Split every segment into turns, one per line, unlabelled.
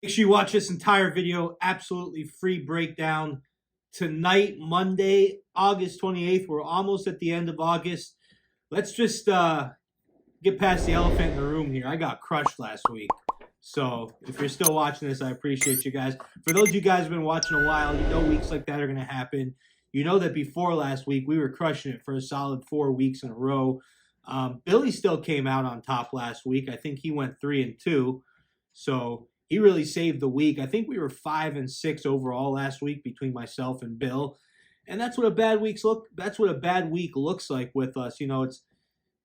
Make sure you watch this entire video. Absolutely free breakdown. Tonight, Monday, August 28th. We're almost at the end of August. Let's just get past the elephant in the room here. I got crushed last week. So if you're still watching this, I appreciate you guys. For those of you guys who have been watching a while, you know weeks like that are going to happen. You know that before last week, we were crushing it for a solid 4 weeks in a row. Billy still came out on top last week. I think he went 3-2. So he really saved the week. I think we were 5-6 overall last week between myself and Bill. And that's what a bad week looks like with us. You know,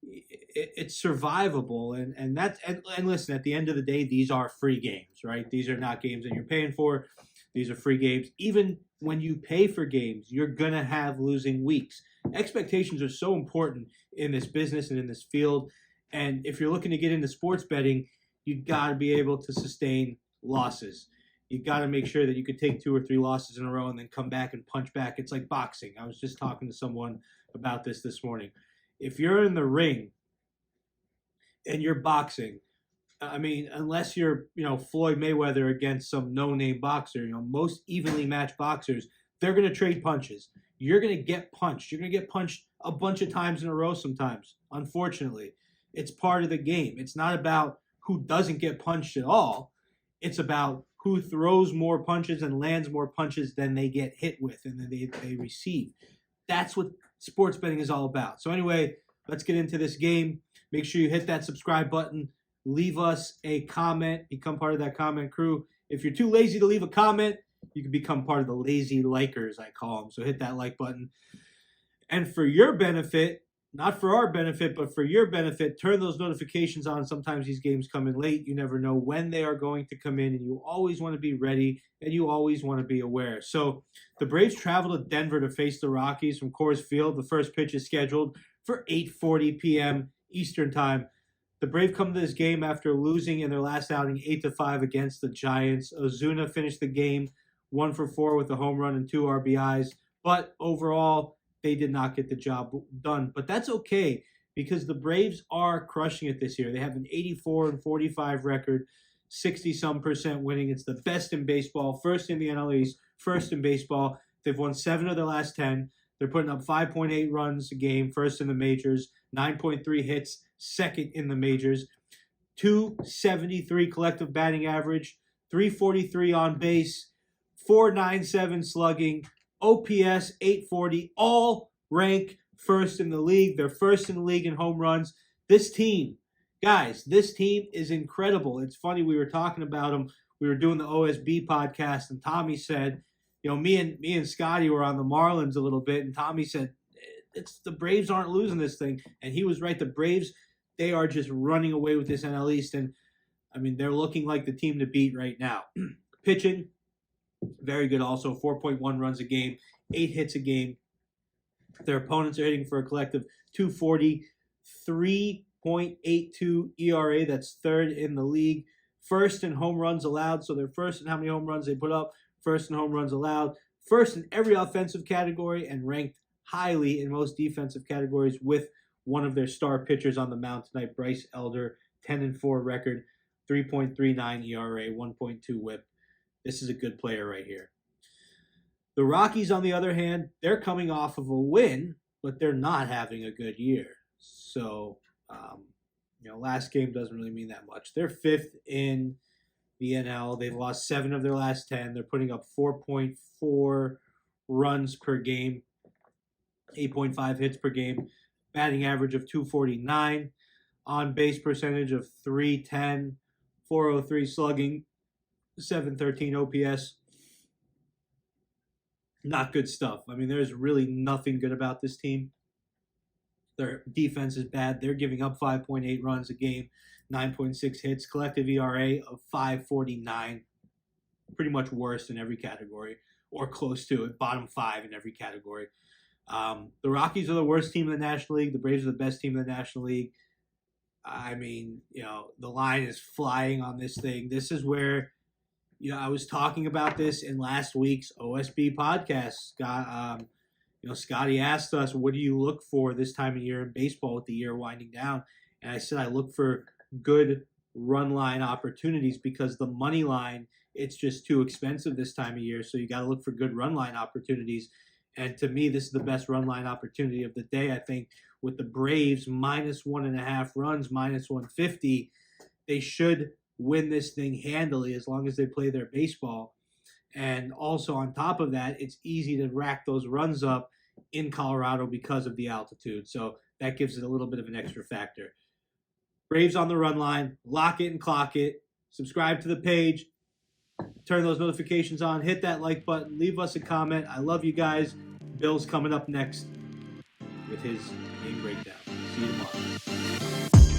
it's survivable, and listen, at the end of the day, these are free games, right? These are not games that you're paying for. These are free games. Even when you pay for games, you're gonna have losing weeks. Expectations are so important in this business and in this field. And if you're looking to get into sports betting, you got to be able to sustain losses. You got to make sure that you could take 2 or 3 losses in a row and then come back and punch back. It's like boxing. I was just talking to someone about this morning. If you're in the ring and you're boxing, I mean, unless you're, Floyd Mayweather against some no-name boxer, most evenly matched boxers, they're going to trade punches. You're going to get punched. You're going to get punched a bunch of times in a row sometimes, unfortunately. It's part of the game. It's not about who doesn't get punched at all. It's about who throws more punches and lands more punches than they get hit with and then they receive. That's what sports betting is all about. So anyway, let's get into this game. Make sure you hit that subscribe button. Leave us a comment. Become part of that comment crew. If you're too lazy to leave a comment, you can become part of the lazy likers, I call them. So hit that like button. And for your benefit, not for our benefit, but for your benefit, turn those notifications on. Sometimes these games come in late. You never know when they are going to come in, and you always want to be ready, and you always want to be aware. So the Braves travel to Denver to face the Rockies from Coors Field. The first pitch is scheduled for 8:40 p.m. Eastern Time. The Braves come to this game after losing in their last outing 8-5 against the Giants. OZUNA finished the game 1 for 4 with a home run and 2 RBIs, but overall, they did not get the job done. But that's okay because the Braves are crushing it this year. They have an 84-45 record, 60-some% winning. It's the best in baseball, first in the NL East, first in baseball. They've won 7 of their last 10. They're putting up 5.8 runs a game, first in the majors, 9.3 hits, second in the majors, 273 collective batting average, 343 on base, 497 slugging, OPS 840, all rank first in the league. They're first in the league in home runs. This team, guys, this team is incredible. It's funny, we were talking about them. We were doing the OSB podcast, and Tommy said, me and Scotty were on the Marlins a little bit, and Tommy said, it's the Braves aren't losing this thing. And he was right. The Braves, they are just running away with this NL East. And, I mean, they're looking like the team to beat right now. Pitching, very good also, 4.1 runs a game, 8 hits a game. Their opponents are hitting for a collective 240, 3.82 ERA. That's third in the league. First in home runs allowed. So they're first in how many home runs they put up. First in home runs allowed. First in every offensive category and ranked highly in most defensive categories with one of their star pitchers on the mound tonight, Bryce Elder, 10-4 record, 3.39 ERA, 1.2 WHIP. This is a good player right here. The Rockies, on the other hand, they're coming off of a win, but they're not having a good year. So, last game doesn't really mean that much. They're 5th in the NL. They've lost 7 of their last 10. They're putting up 4.4 runs per game, 8.5 hits per game, batting average of 249, on base percentage of 310, 403 slugging, 713 OPS. Not good stuff. I mean, there's really nothing good about this team. Their defense is bad. They're giving up 5.8 runs a game, 9.6 hits, collective ERA of 5.49. Pretty much worst in every category, or close to it, bottom 5 in every category. The Rockies are the worst team in the National League. The Braves are the best team in the National League. I mean, the line is flying on this thing. This is where, I was talking about this in last week's OSB podcast. Scotty asked us, what do you look for this time of year in baseball with the year winding down? And I said, I look for good run line opportunities because the money line, it's just too expensive this time of year. So you got to look for good run line opportunities. And to me, this is the best run line opportunity of the day. I think with the Braves -1.5 runs, -150, they should win this thing handily as long as they play their baseball. And also on top of that, it's easy to rack those runs up in Colorado because of the altitude. So that gives it a little bit of an extra factor. Braves on the run line, lock it and clock it. Subscribe to the page. Turn those notifications on. Hit that like button. Leave us a comment. I love you guys. Bill's coming up next with his game breakdown. See you tomorrow.